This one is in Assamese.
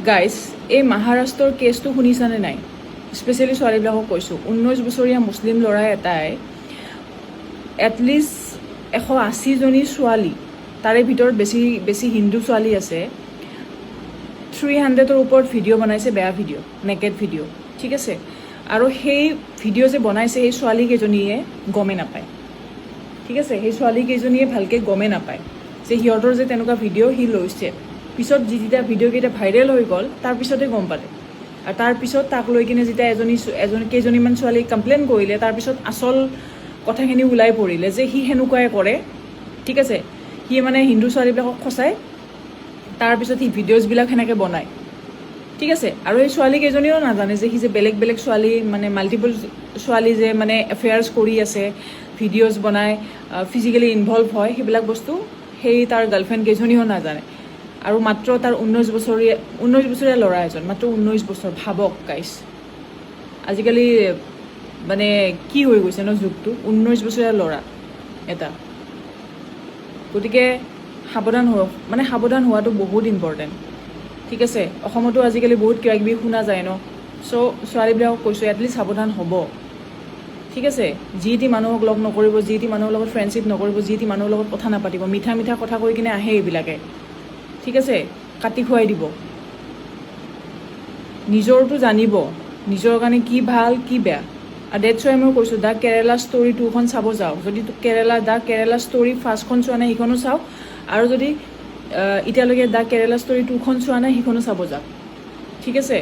গাইজ এই মহাৰাষ্ট্ৰৰ কেছটো শুনিছানে নাই? স্পেচিয়েলি ছোৱালীবিলাকক কৈছোঁ, 19 বছৰীয়া মুছলিম ল'ৰা এটাই এটলিষ্ট 180জনী ছোৱালী, তাৰে ভিতৰত বেছি হিন্দু ছোৱালী আছে, 300ৰ ওপৰত ভিডিঅ' বনাইছে, বেয়া ভিডিঅ', নেকেড ভিডিঅ', ঠিক আছে? আৰু সেই ভিডিঅ' যে বনাইছে সেই ছোৱালীকেইজনীয়ে গমেই নাপায়, ঠিক আছে? সেই ছোৱালীকেইজনীয়ে ভালকৈ গমেই নাপায় যে সিহঁতৰ যে তেনেকুৱা ভিডিঅ' সি লৈছে। পিছত যেতিয়া ভিডিঅ'কেইটা ভাইৰেল হৈ গ'ল তাৰপিছতে গম পালে। আৰু তাৰপিছত তাক লৈ কিনে যেতিয়া কেইজনীমান ছোৱালীক কমপ্লেইন কৰিলে, তাৰপিছত আচল কথাখিনি ওলাই পৰিলে যে সি সেনেকুৱাই কৰে, ঠিক আছে? সি মানে হিন্দু ছোৱালীবিলাকক ফচায়, তাৰপিছত সি ভিডিঅ'জবিলাক সেনেকৈ বনায়, ঠিক আছে? আৰু এই ছোৱালীকেইজনীও নাজানে যে সি যে বেলেগ বেলেগ ছোৱালী, মানে মাল্টিপল ছোৱালী যে মানে এফেয়াৰ্ছ কৰি আছে, ভিডিঅ'জ বনায়, ফিজিকেলি ইনভলভ হয়, সেইবিলাক বস্তু সেই তাৰ গাৰ্লফ্ৰেণ্ড কেইজনীও নাজানে। আৰু মাত্ৰ তাৰ 19 বছৰীয়া ল'ৰা এজন, মাত্ৰ 19 বছৰ। ভাবক গাইছ, আজিকালি মানে কি হৈ গৈছে ন যুগটো, 19 বছৰীয়া ল'ৰা এটা। গতিকে সাৱধান হোৱাটো বহুত ইম্পৰ্টেণ্ট, ঠিক আছে? অসমতো আজিকালি বহুত কিবা কিবি শুনা যায় ন, চ' ছোৱালীবিলাকক কৈছোঁ এটলিষ্ট সাৱধান হ'ব, ঠিক আছে? যি টি মানুহক লগ নকৰিব, যি টি মানুহৰ লগত ফ্ৰেণ্ডশ্বিপ নকৰিব, যি টি মানুহৰ লগত কথা নাপাতিব। মিঠা কথা কৈ কিনে আহে এইবিলাকে, ঠিক আছে? কাটি খুৱাই দিব। নিজৰটো জানিব, নিজৰ কাৰণে কি ভাল কি বেয়া। আৰু ডেটছ ৱাই মই কৈছোঁ, দ্য কেৰেলা ষ্টৰী 2খন চাব যাওঁ। যদি দ্য কেৰেলা ষ্টৰী 1খন চোৱা নাই সেইখনো চাওক, আৰু যদি এতিয়ালৈকে দ্য কেৰেলা ষ্টৰী 2খন চোৱা নাই সেইখনো চাব যাওক, ঠিক আছে?